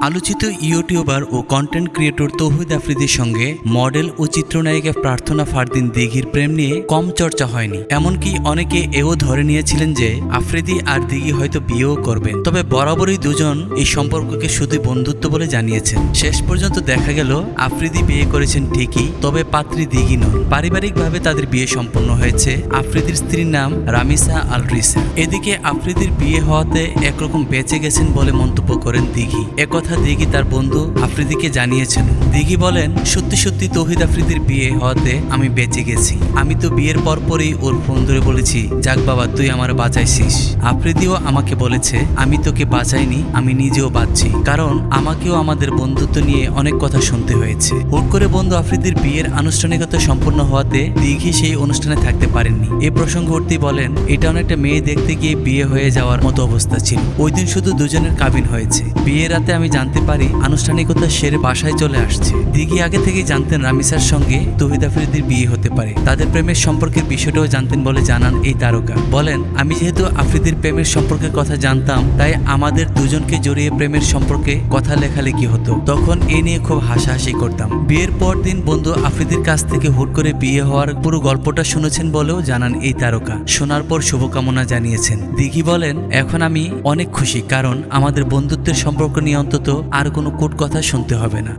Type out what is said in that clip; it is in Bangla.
আলোচিত ইউটিউবার ও কন্টেন্ট ক্রিয়েটর তৌহিদ আফ্রিদির সঙ্গে মডেল ও চিত্রনায়িকা প্রার্থনা ফারদিন দিঘির প্রেম নিয়ে কম চর্চা হয়নি। এমনকি অনেকে এও ধরে নিয়েছিলেন যে আফ্রিদি আর দিঘি হয়তো বিয়েও করবেন। তবে বরাবরই দুজন এই সম্পর্ককে শুধু বন্ধুত্ব বলে জানিয়েছেন। শেষ পর্যন্ত দেখা গেল আফ্রিদি বিয়ে করেছেন ঠিকই, তবে পাত্রী দিঘি নন। পারিবারিকভাবে তাদের বিয়ে সম্পন্ন হয়েছে। আফ্রিদির স্ত্রীর নাম রামিসা আল রিসা। এদিকে আফ্রিদির বিয়ে হওয়াতে একরকম বেঁচে গেছেন বলে মন্তব্য করেন দিঘি। একথা দিঘি তার বন্ধু আফ্রিদিকে জানিয়েছেন। দিঘি বলেন, সত্যি সত্যি তৌহিদ আফ্রিদির বিয়ে হওয়াতে আমি বেঁচে গেছি। আমি তো বিয়ের পরপরই ওর ফোন ধরে বলেছি, যাক বাবা তুই আমার বাঁচাইছিস। আফ্রিদিও আমাকে বলেছে, আমি তোকে বাঁচাইনি, আমি নিজেও বাঁচছি, কারণ আমাকেও আমাদের বন্ধুত্ব নিয়ে অনেক কথা শুনতে হয়েছে। হুট করে বন্ধু আফ্রিদির বিয়ের আনুষ্ঠানিকতা সম্পন্ন হওয়াতে দিঘি সেই অনুষ্ঠানে থাকতে পারেননি। এই প্রসঙ্গ উঠতেই বলেন, এটা অনেকটা মেয়ে দেখতে গিয়ে বিয়ে হয়ে যাওয়ার মতো অবস্থা ছিল। ওই দিন শুধু দুজনের কাবিন হয়েছে। বিয়ের রাতে আমি জানতে পারি আনুষ্ঠানিকতা সেরে বাসায় চলে আসছে। দিঘি আগে থেকেই জানতেন রামিসার সঙ্গে তৌহিদ আফ্রিদির বিয়ে হতে পারে। তাদের প্রেমের সম্পর্কের বিষয়টাও জানতেন বলে জানান এই তারকা। বলেন, আমি যেহেতু আফ্রিদির প্রেমের সম্পর্কের কথা জানতাম, তাই আমাদের দুজনকে জড়িয়ে প্রেমের সম্পর্কে কথা লেখালেখি হতো। তখন এ নিয়ে খুব হাসাহাসি করতাম। বিয়ের পর দিন বন্ধু আফ্রিদির কাছ থেকে হুট করে বিয়ে হওয়ার পুরো গল্পটা শুনেছেন বলেও জানান এই তারকা। শোনার পর শুভকামনা জানিয়েছেন। দিঘি বলেন, এখন আমি অনেক খুশি, কারণ আমাদের বন্ধুত্বের সম্পর্ক নিয়ে অন্তত আর কোনো কূট কথা শুনতে হবে না।